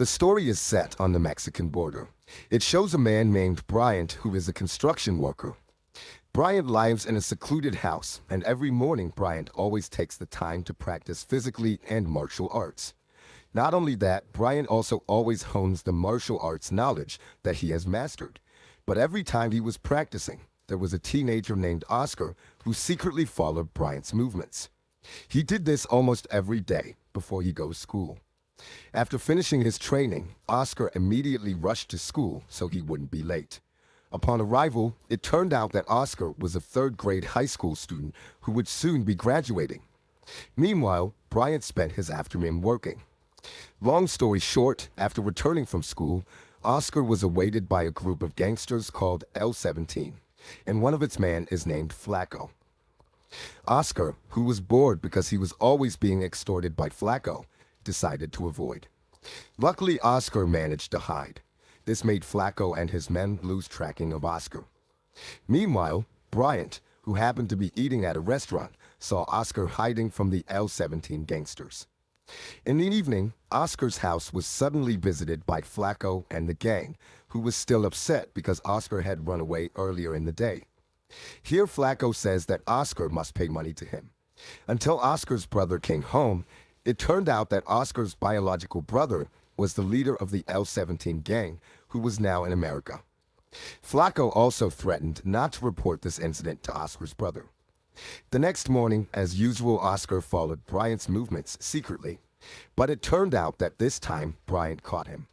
The story is set on the Mexican border. It shows a man named Bryant who is a construction worker. Bryant lives in a secluded house, and every morning Bryant always takes the time to practice physically and martial arts. Not only that, Bryant also always hones the martial arts knowledge that he has mastered. But every time he was practicing, there was a teenager named Oscar who secretly followed Bryant's movements. He did this almost every day before he goes to school. After finishing his training, Oscar immediately rushed to school so he wouldn't be late. Upon arrival, it turned out that Oscar was a third-grade high school student who would soon be graduating. Meanwhile, Bryant spent his afternoon working. Long story short, after returning from school, Oscar was awaited by a group of gangsters called L-17, and one of its men is named Flacco. Oscar, who was bored because he was always being extorted by Flacco, decided to avoid. Luckily, Oscar managed to hide. This made Flacco and his men lose tracking of Oscar. Meanwhile, Bryant, who happened to be eating at a restaurant, saw Oscar hiding from the L-17 gangsters. In the evening, Oscar's house was suddenly visited by Flacco and the gang, who was still upset because Oscar had run away earlier in the day. Here Flacco says that Oscar must pay money to him. Until Oscar's brother came home, it turned out that Oscar's biological brother was the leader of the L-17 gang, who was now in America. Flacco also threatened not to report this incident to Oscar's brother. The next morning, as usual, Oscar followed Bryant's movements secretly, but it turned out that this time Bryant caught him.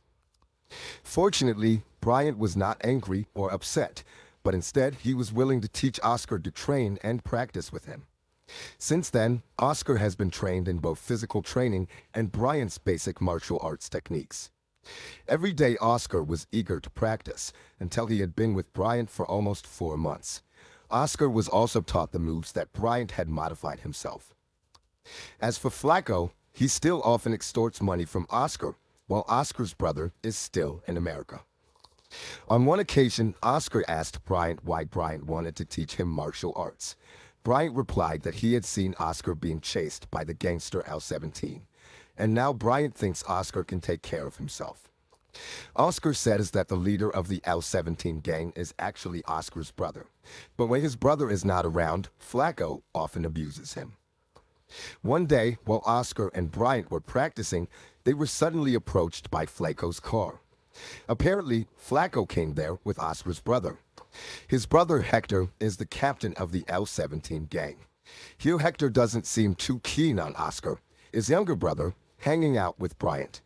Fortunately, Bryant was not angry or upset, but instead he was willing to teach Oscar to train and practice with him. Since then, Oscar has been trained in both physical training and Bryant's basic martial arts techniques. Every day Oscar was eager to practice until he had been with Bryant for almost 4 months. Oscar was also taught the moves that Bryant had modified himself. As for Flacco, he still often extorts money from Oscar, while Oscar's brother is still in America. On one occasion, Oscar asked Bryant why Bryant wanted to teach him martial arts. Bryant replied that he had seen Oscar being chased by the gangster L-17, and now Bryant thinks Oscar can take care of himself. Oscar says that the leader of the L-17 gang is actually Oscar's brother, but when his brother is not around, Flacco often abuses him. One day, while Oscar and Bryant were practicing, they were suddenly approached by Flacco's car. Apparently, Flacco came there with Oscar's brother. His brother Hector is the captain of the L-17 gang. Here Hector doesn't seem too keen on Oscar, his younger brother, hanging out with Bryant.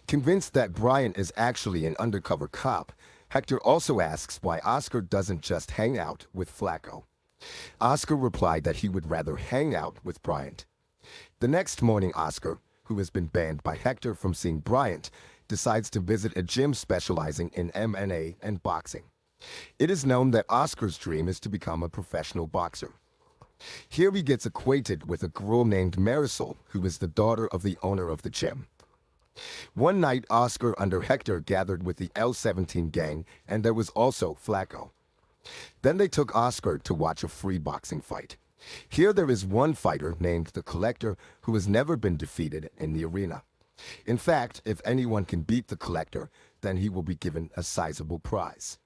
Convinced that Bryant is actually an undercover cop, Hector also asks why Oscar doesn't just hang out with Flacco. Oscar replied that he would rather hang out with Bryant. The next morning, Oscar, who has been banned by Hector from seeing Bryant, decides to visit a gym specializing in MMA and boxing. It is known that Oscar's dream is to become a professional boxer. Here he gets acquainted with a girl named Marisol, who is the daughter of the owner of the gym. One night, Oscar under Hector gathered with the L-17 gang, and there was also Flacco. Then they took Oscar to watch a free boxing fight. Here there is one fighter named the Collector who has never been defeated in the arena. In fact, if anyone can beat the Collector, then he will be given a sizable prize.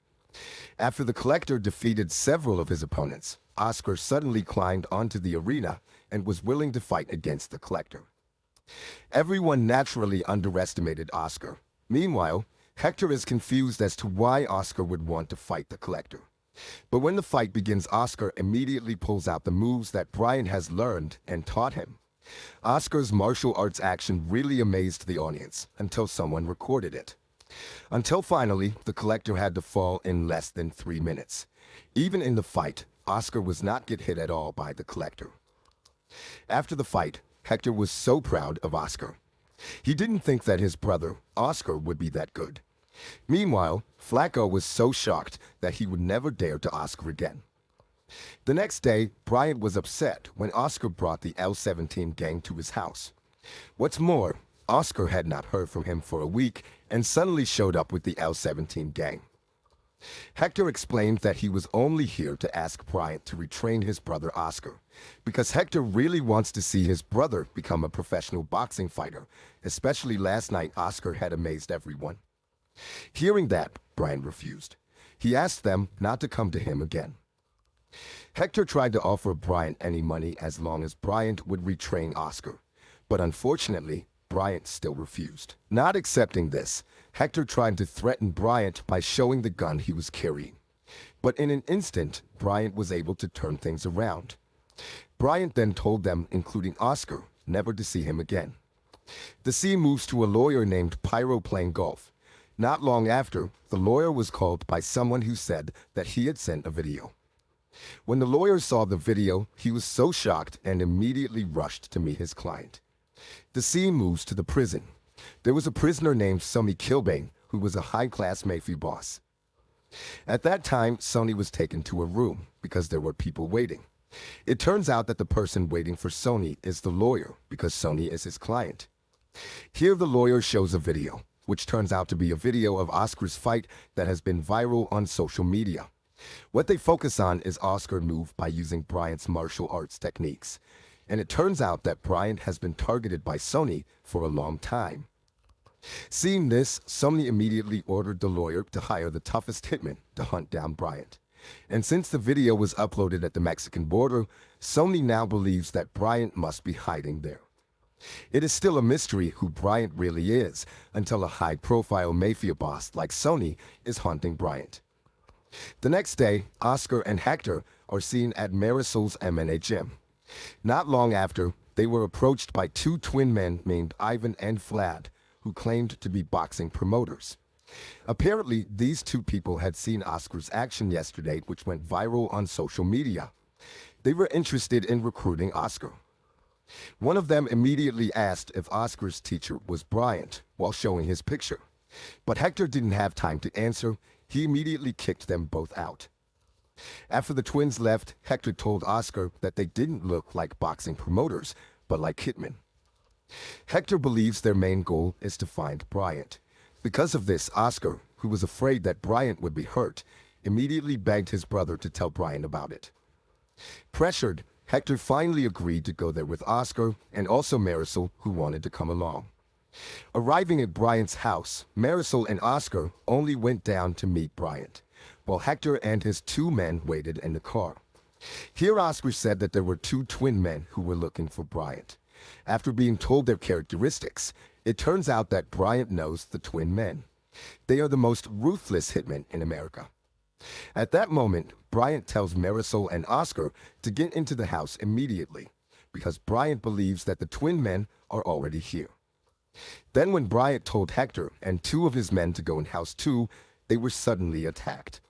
After the Collector defeated several of his opponents, Oscar suddenly climbed onto the arena and was willing to fight against the Collector. Everyone naturally underestimated Oscar. Meanwhile, Hector is confused as to why Oscar would want to fight the Collector. But when the fight begins, Oscar immediately pulls out the moves that Bryant has learned and taught him. Oscar's martial arts action really amazed the audience until someone recorded it. Until finally, the Collector had to fall in less than 3 minutes. Even in the fight, Oscar was not get hit at all by the Collector. After the fight, Hector was so proud of Oscar. He didn't think that his brother, Oscar, would be that good. Meanwhile, Flacco was so shocked that he would never dare to Oscar again. The next day, Bryant was upset when Oscar brought the L-17 gang to his house. What's more, Oscar had not heard from him for a week and suddenly showed up with the L-17 gang. Hector explained that he was only here to ask Bryant to retrain his brother Oscar, because Hector really wants to see his brother become a professional boxing fighter, especially last night Oscar had amazed everyone. Hearing that, Bryant refused. He asked them not to come to him again. Hector tried to offer Bryant any money as long as Bryant would retrain Oscar, but unfortunately, Bryant still refused. Not accepting this, Hector tried to threaten Bryant by showing the gun he was carrying. But in an instant, Bryant was able to turn things around. Bryant then told them, including Oscar, never to see him again. The scene moves to a lawyer named Pyro playing golf. Not long after, the lawyer was called by someone who said that he had sent a video. When the lawyer saw the video, he was so shocked and immediately rushed to meet his client. The scene moves to the prison. There was a prisoner named Sonny Kilbane, who was a high-class Mafia boss. At that time, Sonny was taken to a room because there were people waiting. It turns out that the person waiting for Sonny is the lawyer because Sonny is his client. Here the lawyer shows a video, which turns out to be a video of Oscar's fight that has been viral on social media. What they focus on is Oscar's move by using Bryant's martial arts techniques. And it turns out that Bryant has been targeted by Sonny for a long time. Seeing this, Sonny immediately ordered the lawyer to hire the toughest hitman to hunt down Bryant. And since the video was uploaded at the Mexican border, Sonny now believes that Bryant must be hiding there. It is still a mystery who Bryant really is until a high-profile Mafia boss like Sonny is hunting Bryant. The next day, Oscar and Hector are seen at Marisol's MMA gym. Not long after, they were approached by two twin men named Ivan and Vlad, who claimed to be boxing promoters. Apparently, these two people had seen Oscar's action yesterday, which went viral on social media. They were interested in recruiting Oscar. One of them immediately asked if Oscar's teacher was Bryant while showing his picture. But Hector didn't have time to answer. He immediately kicked them both out. After the twins left, Hector told Oscar that they didn't look like boxing promoters, but like hitmen. Hector believes their main goal is to find Bryant. Because of this, Oscar, who was afraid that Bryant would be hurt, immediately begged his brother to tell Bryant about it. Pressured, Hector finally agreed to go there with Oscar and also Marisol, who wanted to come along. Arriving at Bryant's house, Marisol and Oscar only went down to meet Bryant, while Hector and his two men waited in the car. Here Oscar said that there were two twin men who were looking for Bryant. After being told their characteristics, it turns out that Bryant knows the twin men. They are the most ruthless hitmen in America. At that moment, Bryant tells Marisol and Oscar to get into the house immediately, because Bryant believes that the twin men are already here. Then when Bryant told Hector and two of his men to go in house 2, they were suddenly attacked.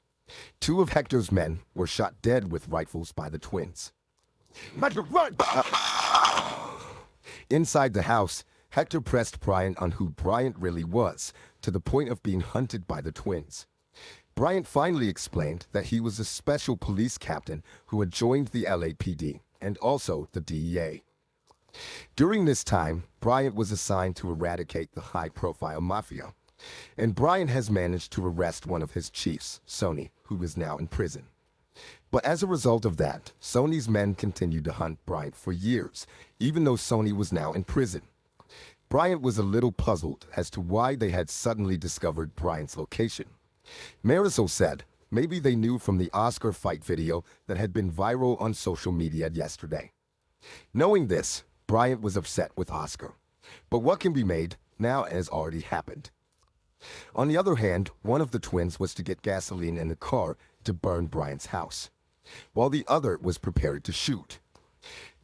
Two of Hector's men were shot dead with rifles by the twins. Inside the house, Hector pressed Bryant on who Bryant really was, to the point of being hunted by the twins. Bryant finally explained that he was a special police captain who had joined the LAPD and also the DEA. During this time, Bryant was assigned to eradicate the high-profile Mafia, and Bryant has managed to arrest one of his chiefs, Sonny, who is now in prison. But as a result of that, Sonny's men continued to hunt Bryant for years, even though Sonny was now in prison. Bryant was a little puzzled as to why they had suddenly discovered Bryant's location. Marisol said maybe they knew from the Oscar fight video that had been viral on social media yesterday. Knowing this, Bryant was upset with Oscar. But what can be made now has already happened. On the other hand, one of the twins was to get gasoline in the car to burn Bryant's house, while the other was prepared to shoot.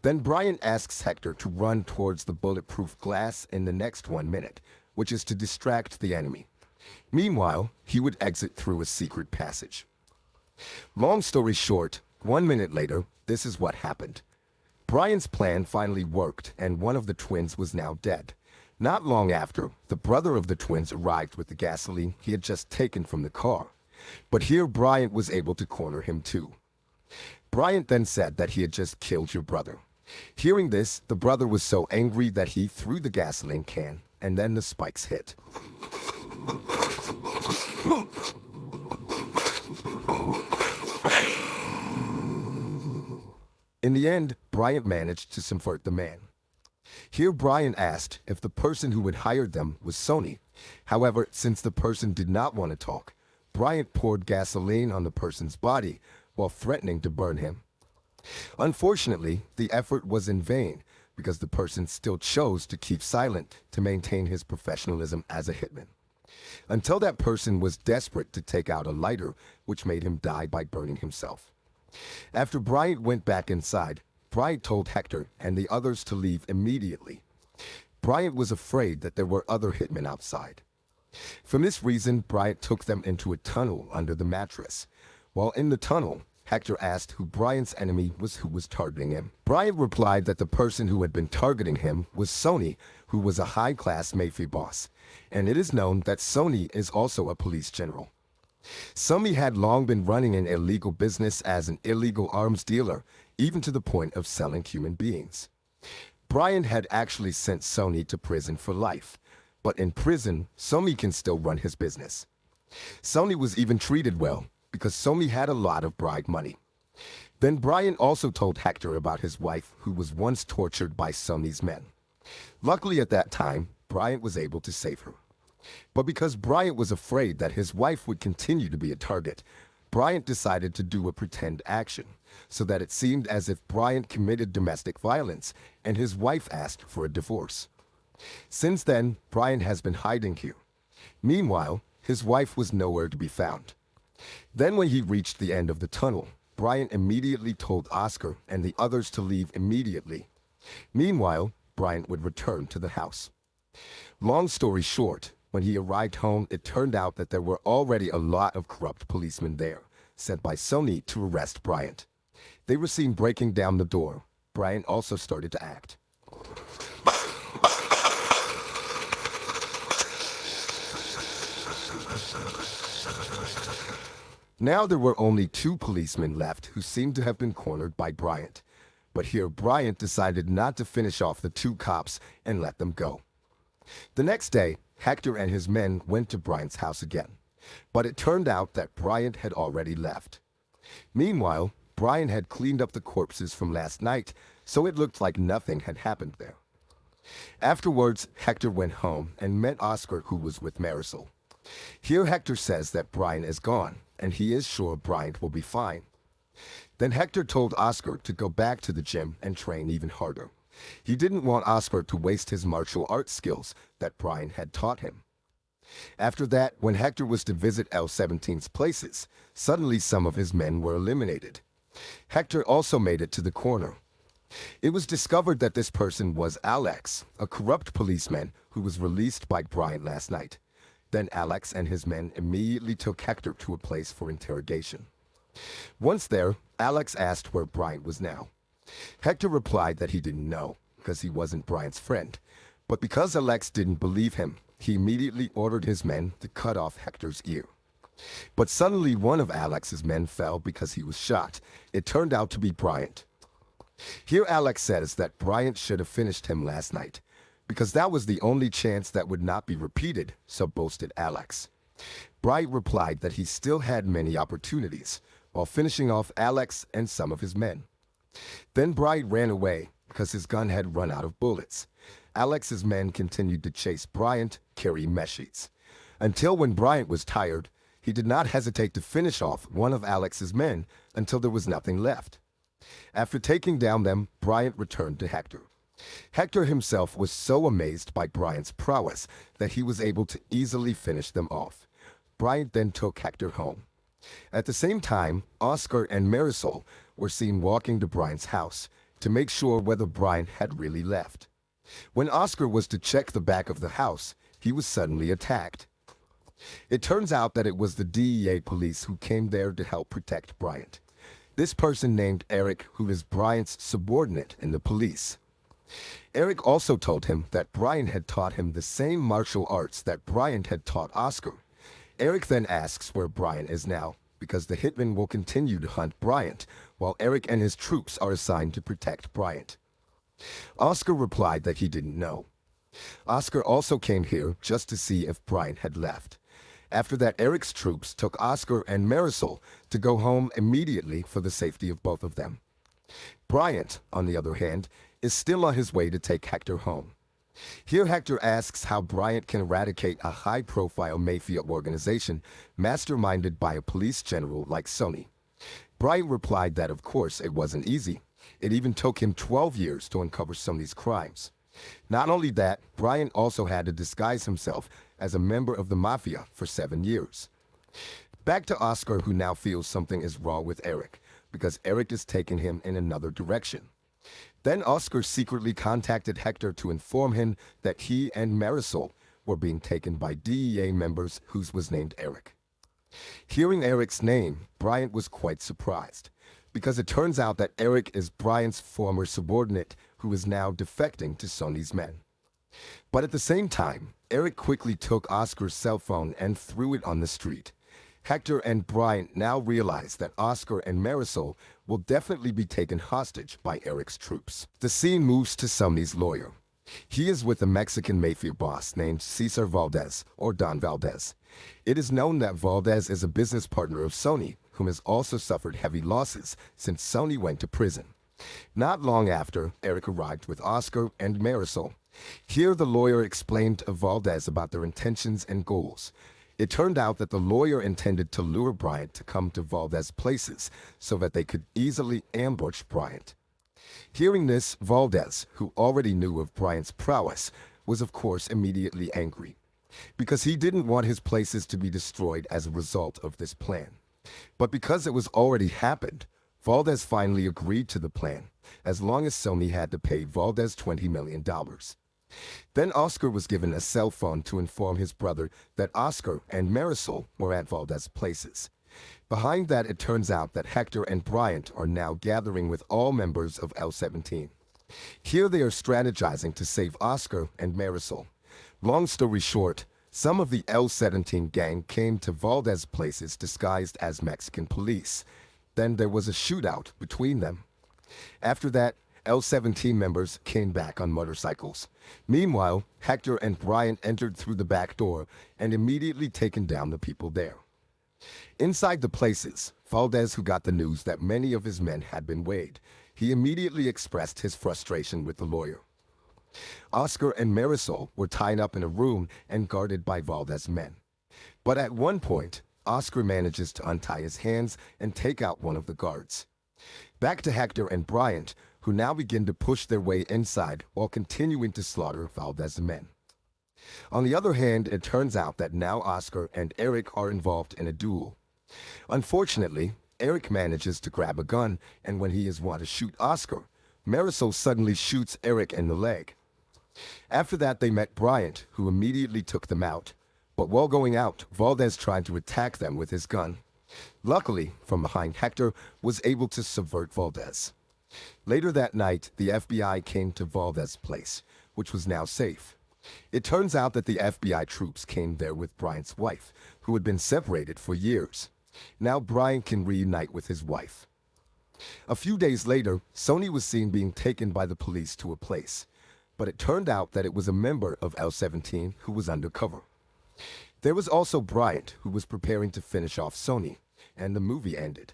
Then Bryant asks Hector to run towards the bulletproof glass in the next 1 minute, which is to distract the enemy. Meanwhile, he would exit through a secret passage. Long story short, 1 minute later, this is what happened. Bryant's plan finally worked, and one of the twins was now dead. Not long after, the brother of the twins arrived with the gasoline he had just taken from the car. But here Bryant was able to corner him too. Bryant then said that he had just killed your brother. Hearing this, the brother was so angry that he threw the gasoline can, and then the spikes hit. In the end, Bryant managed to subvert the man. Here Bryant asked if the person who had hired them was Sony. However, since the person did not want to talk, Bryant poured gasoline on the person's body while threatening to burn him. Unfortunately, the effort was in vain because the person still chose to keep silent to maintain his professionalism as a hitman. Until that person was desperate to take out a lighter, which made him die by burning himself. After Bryant went back inside, Bryant told Hector and the others to leave immediately. Bryant was afraid that there were other hitmen outside. For this reason, Bryant took them into a tunnel under the mattress. While in the tunnel, Hector asked who Bryant's enemy was who was targeting him. Bryant replied that the person who had been targeting him was Sony, who was a high-class Mafia boss, and it is known that Sony is also a police general. Sony had long been running an illegal business as an illegal arms dealer, even to the point of selling human beings. Bryant had actually sent Sony to prison for life, but in prison, Sony can still run his business. Sony was even treated well, because Sony had a lot of bribe money. Then Bryant also told Hector about his wife, who was once tortured by Sony's men. Luckily at that time, Bryant was able to save her. But because Bryant was afraid that his wife would continue to be a target, Bryant decided to do a pretend action, so that it seemed as if Bryant committed domestic violence and his wife asked for a divorce. Since then, Bryant has been hiding here. Meanwhile, his wife was nowhere to be found. Then when he reached the end of the tunnel, Bryant immediately told Oscar and the others to leave immediately. Meanwhile, Bryant would return to the house. Long story short, when he arrived home, it turned out that there were already a lot of corrupt policemen there, sent by Sony to arrest Bryant. They were seen breaking down the door. Bryant also started to act. Now there were only 2 policemen left who seemed to have been cornered by Bryant. But here Bryant decided not to finish off the 2 cops and let them go. The next day, Hector and his men went to Bryant's house again. But it turned out that Bryant had already left. Meanwhile, Bryant had cleaned up the corpses from last night, so it looked like nothing had happened there. Afterwards, Hector went home and met Oscar, who was with Marisol. Here Hector says that Bryant is gone, and he is sure Bryant will be fine. Then Hector told Oscar to go back to the gym and train even harder. He didn't want Oscar to waste his martial arts skills that Bryant had taught him. After that, when Hector was to visit L-17's places, suddenly some of his men were eliminated. Hector also made it to the corner. It was discovered that this person was Alex, a corrupt policeman who was released by Bryant last night. Then Alex and his men immediately took Hector to a place for interrogation. Once there, Alex asked where Bryant was now. Hector replied that he didn't know, because he wasn't Bryant's friend. But because Alex didn't believe him, he immediately ordered his men to cut off Hector's ear. But suddenly one of Alex's men fell because he was shot. It turned out to be Bryant. Here Alex says that Bryant should have finished him last night, because that was the only chance that would not be repeated, so boasted Alex. Bryant replied that he still had many opportunities, while finishing off Alex and some of his men. Then Bryant ran away because his gun had run out of bullets. Alex's men continued to chase Bryant, carrying mesh sheets. Until when Bryant was tired, he did not hesitate to finish off one of Alex's men until there was nothing left. After taking down them, Bryant returned to Hector. Hector himself was so amazed by Bryant's prowess that he was able to easily finish them off. Bryant then took Hector home. At the same time, Oscar and Marisol were seen walking to Bryant's house to make sure whether Bryant had really left. When Oscar was to check the back of the house, he was suddenly attacked. It turns out that it was the DEA police who came there to help protect Bryant. This person named Eric, who is Bryant's subordinate in the police. Eric also told him that Bryant had taught him the same martial arts that Bryant had taught Oscar. Eric then asks where Bryant is now, because the hitman will continue to hunt Bryant, while Eric and his troops are assigned to protect Bryant. Oscar replied that he didn't know. Oscar also came here just to see if Bryant had left. After that, Eric's troops took Oscar and Marisol to go home immediately for the safety of both of them. Bryant, on the other hand, is still on his way to take Hector home. Here Hector asks how Bryant can eradicate a high-profile Mafia organization masterminded by a police general like Sony. Bryant replied that of course it wasn't easy. It even took him 12 years to uncover Sony's crimes. Not only that, Bryant also had to disguise himself as a member of the Mafia for 7 years. Back to Oscar, who now feels something is wrong with Eric, because Eric is taking him in another direction. Then Oscar secretly contacted Hector to inform him that he and Marisol were being taken by DEA members whose was named Eric. Hearing Eric's name, Bryant was quite surprised, because it turns out that Eric is Bryant's former subordinate who is now defecting to Sony's men. But at the same time, Eric quickly took Oscar's cell phone and threw it on the street. Hector and Bryant now realize that Oscar and Marisol will definitely be taken hostage by Eric's troops. The scene moves to Sony's lawyer. He is with a Mexican mafia boss named Cesar Valdez, or Don Valdez. It is known that Valdez is a business partner of Sony, whom has also suffered heavy losses since Sony went to prison. Not long after, Eric arrived with Oscar and Marisol. Here the lawyer explained to Valdez about their intentions and goals. It turned out that the lawyer intended to lure Bryant to come to Valdez's places so that they could easily ambush Bryant. Hearing this, Valdez, who already knew of Bryant's prowess, was of course immediately angry, because he didn't want his places to be destroyed as a result of this plan. But because it was already happened, Valdez finally agreed to the plan, as long as Sony had to pay Valdez $20 million. Then Oscar was given a cell phone to inform his brother that Oscar and Marisol were at Valdez's places. Behind that, it turns out that Hector and Bryant are now gathering with all members of L-17. Here they are strategizing to save Oscar and Marisol. Long story short, some of the L-17 gang came to Valdez's places disguised as Mexican police. Then there was a shootout between them. After that, L-17 members came back on motorcycles. Meanwhile, Hector and Bryant entered through the back door and immediately taken down the people there. Inside the places, Valdez, who got the news that many of his men had been weighed, he immediately expressed his frustration with the lawyer. Oscar and Marisol were tied up in a room and guarded by Valdez's men. But at one point, Oscar manages to untie his hands and take out one of the guards. Back to Hector and Bryant, who now begin to push their way inside while continuing to slaughter Valdez's men. On the other hand, it turns out that now Oscar and Eric are involved in a duel. Unfortunately, Eric manages to grab a gun, and when he is want to shoot Oscar, Marisol suddenly shoots Eric in the leg. After that, they met Bryant, who immediately took them out. But while going out, Valdez tried to attack them with his gun. Luckily, from behind, Hector was able to subvert Valdez. Later that night, the FBI came to Valdez's place, which was now safe. It turns out that the FBI troops came there with Bryant's wife, who had been separated for years. Now Bryant can reunite with his wife. A few days later, Sony was seen being taken by the police to a place, but it turned out that it was a member of L-17 who was undercover. There was also Bryant, who was preparing to finish off Sony, and the movie ended.